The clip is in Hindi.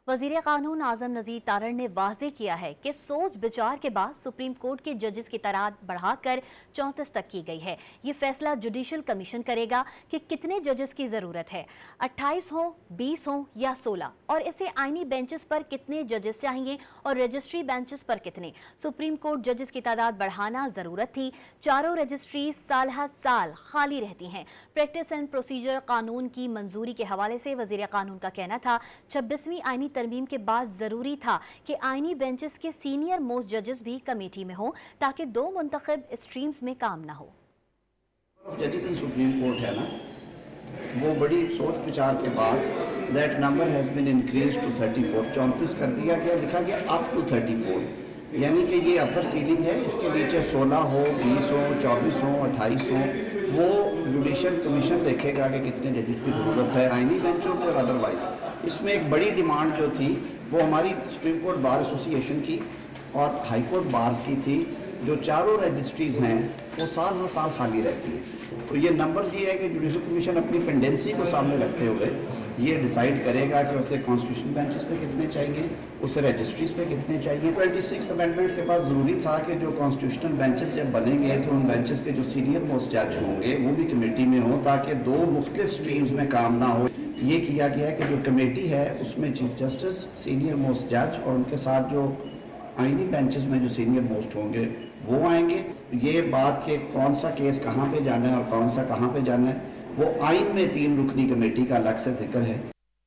वजीर कानून आजम नजीर तारड़ ने वाजे किया है कि सोच विचार के बाद सुप्रीम कोर्ट के जजेस की तादाद बढ़ाकर 34 तक की गई है। ये फैसला जुडिशल कमीशन करेगा कि कितने जजेस की जरूरत है, 28 हों, 20 हों या 16, और इसे आईनी बेंचेस पर कितने जजेस चाहिए और रजिस्ट्री बेंचेस पर कितने। सुप्रीम कोर्ट जजेस की तादाद बढ़ाना जरूरत थी। चारों रजिस्ट्री साल हर साल खाली रहती हैं। प्रैक्टिस एंड प्रोसीजर कानून की मंजूरी के हवाले से वजीर कानून का कहना था 26वीं आईनी तरमीम के बाद जरूरी था कि आईनी बेंचेस के सीनियर मोस्ट जजेस भी कमेटी में हों ताकि दो मुंतखब स्ट्रीम्स में काम ना हो। जजेस इन सुप्रीम कोर्ट है ना, वो बड़ी सोच विचार के बाद that number has been increase to 34, 34 कर दिया गया, लिखा गया अप टू 34, यानी कि ये अपर सीलिंग है। इसके नीचे 16 हो, 20 हो, 24 हो, 28 हो, वो जुडिशल कमीशन देखेगा कि कितने जजेस की ज़रूरत है आईनी बेंचों पर और अदरवाइज। इसमें एक बड़ी डिमांड जो थी वो हमारी सुप्रीम कोर्ट बार एसोसिएशन की और हाई कोर्ट बार्स की थी। जो चारों रजिस्ट्रीज़ हैं वो साल हर साल खाली रहती है। तो ये नंबर्स ये है कि जुडिशल कमीशन अपनी पेंडेंसी को सामने रखते हुए ये डिसाइड करेगा कि उसे कॉन्स्टिट्यूशन बेंचेस पे कितने चाहिए, उसे रजिस्ट्रीज पे कितने चाहिए। 26 अमेंडमेंट के बाद ज़रूरी था कि जो कॉन्स्टिट्यूशनल बेंचेस जब बनेंगे तो उन बेंचेस के जो सीनियर मोस्ट जज होंगे वो भी कमेटी में हो ताकि दो मुख्तलिफ स्ट्रीम्स में काम ना हो। ये किया गया है कि जो कमेटी है उसमें चीफ जस्टिस, सीनियर मोस्ट जज और उनके साथ जो आईनी बेंचेस में जो सीनियर मोस्ट होंगे वो आएंगे। ये बात कि कौन सा केस कहाँ पे जाना है और कौन सा कहाँ पे जाना है वो आइन में 3 रुकनी कमेटी का अलग से जिक्र है।